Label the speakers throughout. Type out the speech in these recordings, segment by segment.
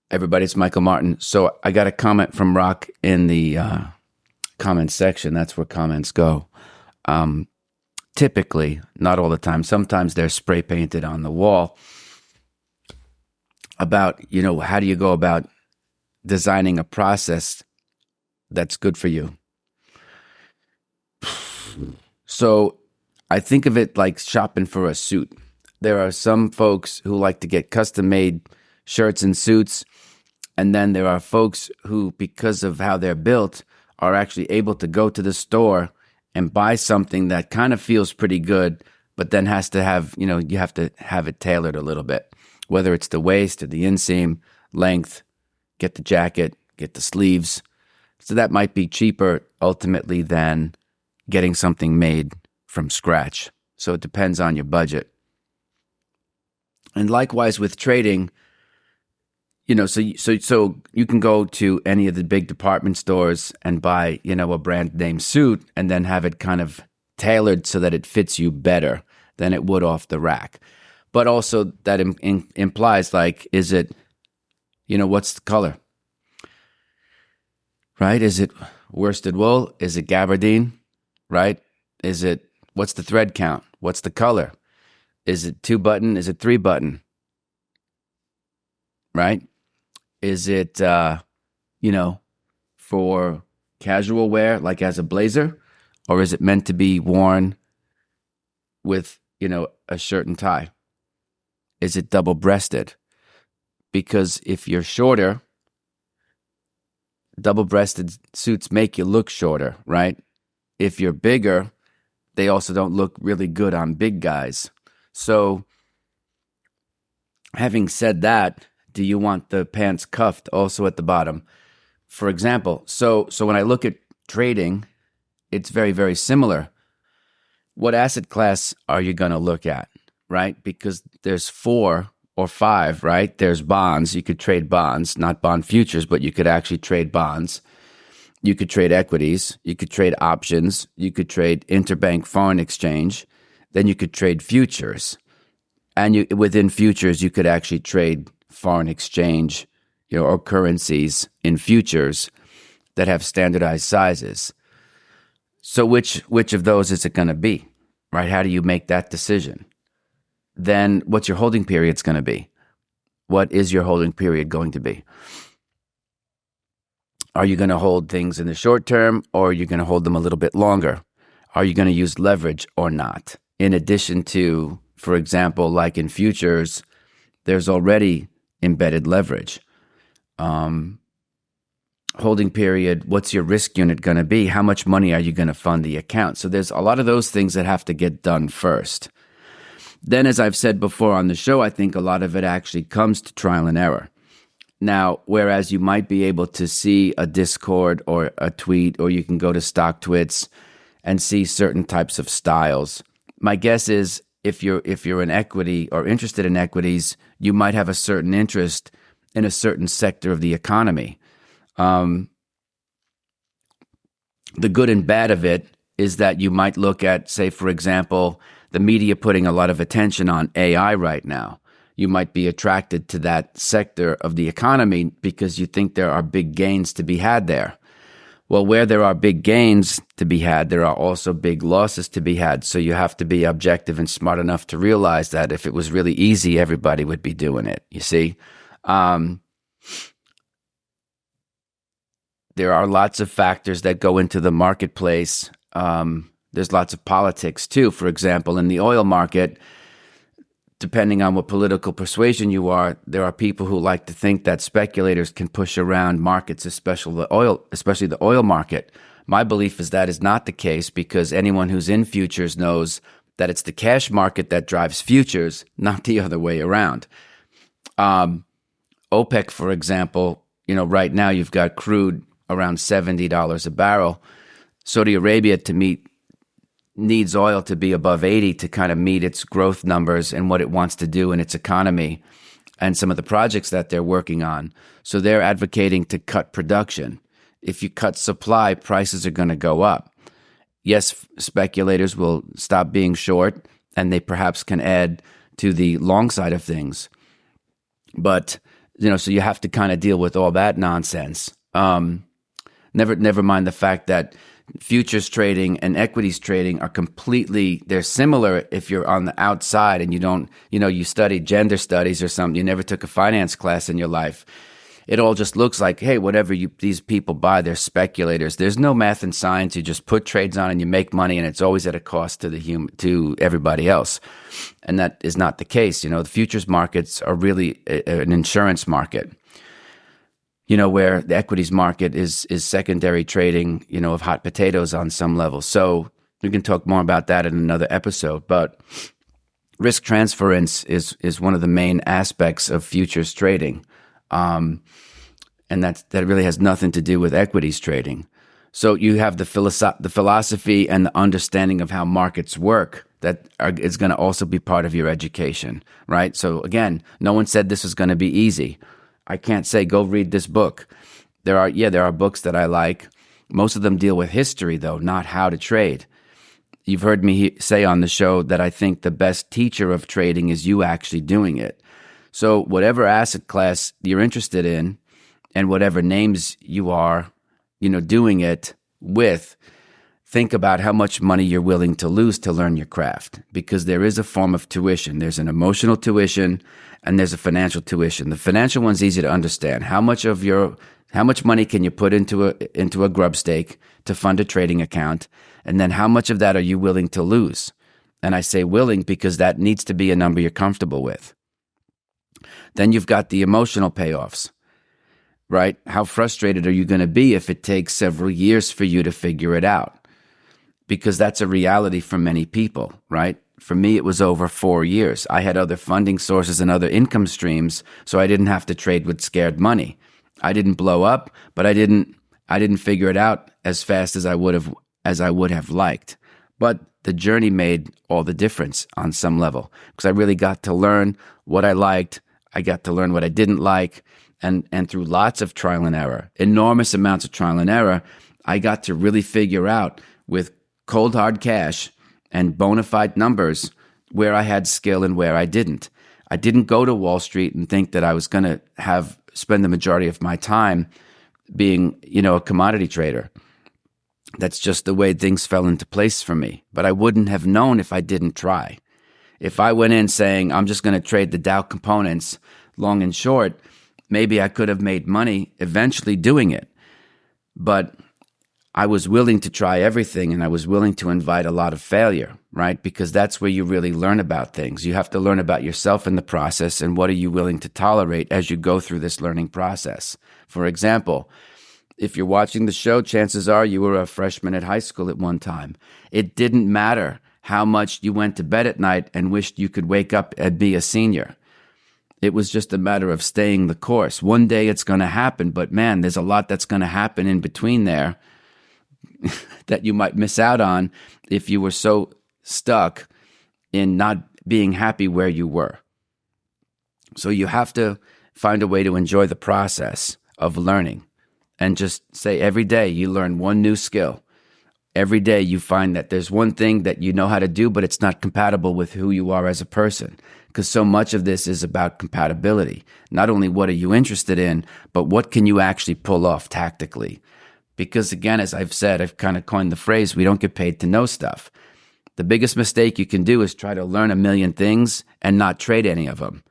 Speaker 1: Everybody, it's Michael Martin. So I got a comment from Rock in the comment section. That's where comments go. Um, Typically, not all the time. Sometimes they're spray painted on the wall about, how do you go about designing a process that's good for you? So I think of it like shopping for a suit. There are some folks who like to get custom made shirts and suits. And then there are folks who, because of how they're built, are actually able to go to the store and buy something that kind of feels pretty good, but then has to have, you have to have it tailored a little bit, whether it's the waist or the inseam, length, get the jacket, get the sleeves. So that might be cheaper ultimately than getting something made from scratch. So it depends on your budget. And likewise with trading, so you can go to any of the big department stores and buy, a brand name suit and then have it kind of tailored so that it fits you better than it would off the rack. But also that implies is it, what's the color? Right? Is it worsted wool? Is it gabardine? Right? What's the thread count? What's the color? Is it 2-button? Is it 3-button? Right? Is it, for casual wear, like as a blazer? Or is it meant to be worn with, a shirt and tie? Is it double-breasted? Because if you're shorter, double-breasted suits make you look shorter, right? If you're bigger, they also don't look really good on big guys. So, having said that, do you want the pants cuffed also at the bottom? For example, so when I look at trading, it's very, very similar. What asset class are you going to look at, right? Because there's 4 or 5, right? There's bonds. You could trade bonds, not bond futures, but you could actually trade bonds. You could trade equities. You could trade options. You could trade interbank foreign exchange. Then you could trade futures. And within futures, you could actually trade foreign exchange, or currencies in futures that have standardized sizes. So which of those is it going to be, right? How do you make that decision? Then what's your holding period going to be? What is your holding period going to be? Are you going to hold things in the short term, or are you going to hold them a little bit longer? Are you going to use leverage or not? In addition to, for example, like in futures, there's already embedded leverage. Holding period, what's your risk unit going to be? How much money are you going to fund the account? So there's a lot of those things that have to get done first. Then, as I've said before on the show, I think a lot of it actually comes to trial and error. Now, whereas you might be able to see a Discord or a tweet, or you can go to StockTwits and see certain types of styles, my guess is if you're in equity or interested in equities, you might have a certain interest in a certain sector of the economy. The good and bad of it is that you might look at, say, for example, the media putting a lot of attention on AI right now. You might be attracted to that sector of the economy because you think there are big gains to be had there. Well, where there are big gains to be had, there are also big losses to be had. So you have to be objective and smart enough to realize that if it was really easy, everybody would be doing it. You see? There are lots of factors that go into the marketplace. There's lots of politics too. For example, in the oil market, depending on what political persuasion you are, there are people who like to think that speculators can push around markets, especially the oil market. My belief is that is not the case, because anyone who's in futures knows that it's the cash market that drives futures, not the other way around. OPEC, for example, right now you've got crude around $70 a barrel. Saudi Arabia needs oil to be above 80 to kind of meet its growth numbers and what it wants to do in its economy and some of the projects that they're working on. So they're advocating to cut production. If you cut supply, prices are going to go up. Yes, speculators will stop being short, and they perhaps can add to the long side of things. But So you have to kind of deal with all that nonsense. Never mind the fact that futures trading and equities trading are they're similar if you're on the outside and you don't, you studied gender studies or something, you never took a finance class in your life. It all just looks like, hey, whatever these people buy, they're speculators. There's no math and science. You just put trades on and you make money, and it's always at a cost to everybody else. And that is not the case. The futures markets are really an insurance market. Where the equities market is secondary trading, of hot potatoes on some level. So we can talk more about that in another episode. But risk transference is one of the main aspects of futures trading. And that really has nothing to do with equities trading. So you have the philosophy and the understanding of how markets work that is going to also be part of your education, right? So again, no one said this was going to be easy. I can't say, go read this book. There are books that I like. Most of them deal with history, though, not how to trade. You've heard me say on the show that I think the best teacher of trading is you actually doing it. So whatever asset class you're interested in and whatever names you are, doing it with, think about how much money you're willing to lose to learn your craft, because there is a form of tuition. There's an emotional tuition and there's a financial tuition. The financial one's easy to understand. How much money can you put into a grub stake to fund a trading account? And then how much of that are you willing to lose? And I say willing because that needs to be a number you're comfortable with. Then you've got the emotional payoffs, right? How frustrated are you going to be if it takes several years for you to figure it out? Because that's a reality for many people, right? For me, it was over 4 years. I had other funding sources and other income streams, so I didn't have to trade with scared money. I didn't blow up, but I didn't figure it out as fast as I would have liked. But the journey made all the difference on some level, because I really got to learn what I liked. I got to learn what I didn't like. And through lots of trial and error, enormous amounts of trial and error, I got to really figure out with cold hard cash and bona fide numbers where I had skill and where I didn't. I didn't go to Wall Street and think that I was going to spend the majority of my time being, a commodity trader. That's just the way things fell into place for me. But I wouldn't have known if I didn't try. If I went in saying, I'm just going to trade the Dow components long and short, maybe I could have made money eventually doing it. But I was willing to try everything, and I was willing to invite a lot of failure, right? Because that's where you really learn about things. You have to learn about yourself in the process, and what are you willing to tolerate as you go through this learning process. For example, if you're watching the show, chances are you were a freshman at high school at one time. It didn't matter how much you went to bed at night and wished you could wake up and be a senior. It was just a matter of staying the course. One day it's going to happen, but man, there's a lot that's going to happen in between there that you might miss out on if you were so stuck in not being happy where you were. So you have to find a way to enjoy the process of learning, and just say every day you learn one new skill. Every day you find that there's one thing that you know how to do, but it's not compatible with who you are as a person. Because so much of this is about compatibility. Not only what are you interested in, but what can you actually pull off tactically? Because again, as I've said, I've kind of coined the phrase, we don't get paid to know stuff. The biggest mistake you can do is try to learn a million things and not trade any of them.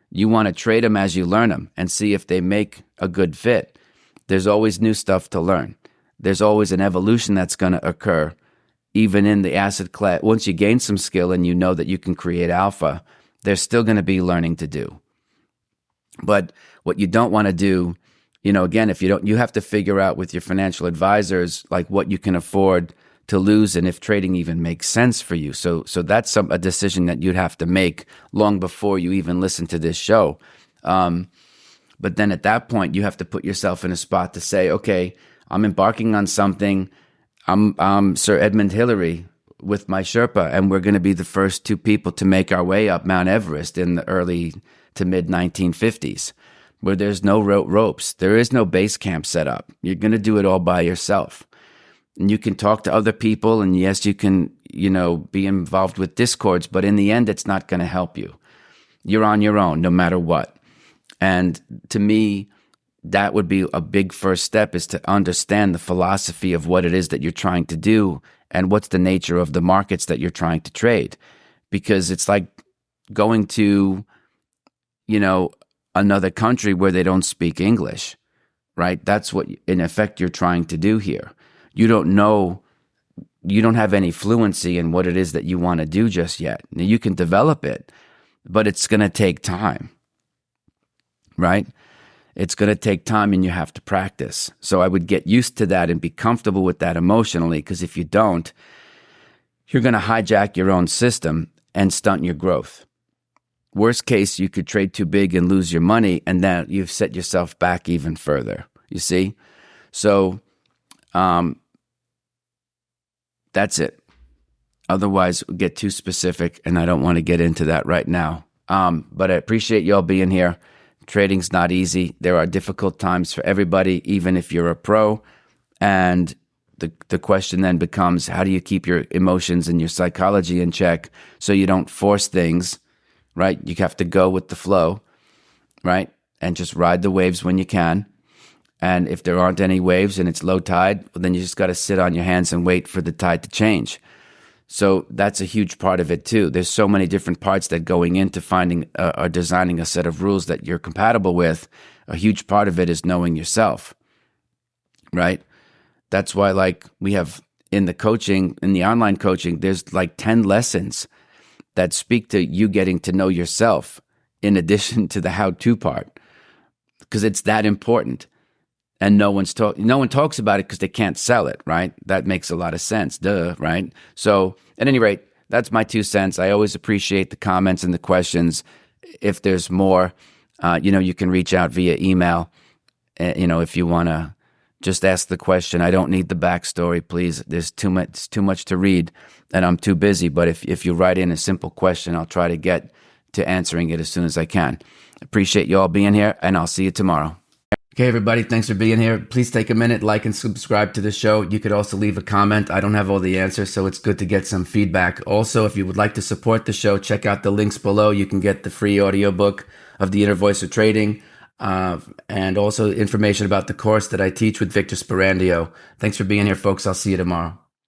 Speaker 1: You want to trade them as you learn them and see if they make a good fit. There's always new stuff to learn. There's always an evolution that's going to occur, even in the asset class. Once you gain some skill and you know that you can create alpha, there's still going to be learning to do. But what you don't want to do, again, if you have to figure out with your financial advisors, like what you can afford to lose and if trading even makes sense for you. So that's a decision that you'd have to make long before you even listen to this show. But then at that point, you have to put yourself in a spot to say, okay, I'm embarking on something. I'm Sir Edmund Hillary with my Sherpa, and we're going to be the first two people to make our way up Mount Everest in the early to mid 1950s, where there's no ropes. There is no base camp set up. You're going to do it all by yourself. And you can talk to other people, and yes, you can, be involved with discords, but in the end, it's not going to help you. You're on your own, no matter what. And to me, that would be a big first step, is to understand the philosophy of what it is that you're trying to do and what's the nature of the markets that you're trying to trade. Because it's like going to, another country where they don't speak English, right? That's what, in effect, you're trying to do here. You don't have any fluency in what it is that you want to do just yet. Now, you can develop it, but it's going to take time, right? It's going to take time, and you have to practice. So I would get used to that and be comfortable with that emotionally, because if you don't, you're going to hijack your own system and stunt your growth. Worst case, you could trade too big and lose your money, and then you've set yourself back even further. You see? So that's it. Otherwise, we'll get too specific, and I don't want to get into that right now. But I appreciate y'all being here. Trading's not easy. There are difficult times for everybody, even if you're a pro. And the question then becomes, how do you keep your emotions and your psychology in check so you don't force things, right? You have to go with the flow, right? And just ride the waves when you can. And if there aren't any waves and it's low tide, well, then you just got to sit on your hands and wait for the tide to change. So that's a huge part of it too. There's so many different parts that going into finding or designing a set of rules that you're compatible with. A huge part of it is knowing yourself, right? That's why, like, we have in the online coaching, there's like 10 lessons that speak to you getting to know yourself in addition to the how-to part, because it's that important. And no one talks about it because they can't sell it, right? That makes a lot of sense, right? So at any rate, that's my 2 cents. I always appreciate the comments and the questions. If there's more, you can reach out via email, if you want to just ask the question. I don't need the backstory, please. There's too much to read, and I'm too busy. But if you write in a simple question, I'll try to get to answering it as soon as I can. Appreciate you all being here, and I'll see you tomorrow. Okay, everybody, thanks for being here. Please take a minute, like and subscribe to the show. You could also leave a comment. I don't have all the answers, so it's good to get some feedback. Also, if you would like to support the show, check out the links below. You can get the free audiobook of The Inner Voice of Trading, and also information about the course that I teach with Victor Sperandio. Thanks for being here, folks. I'll see you tomorrow.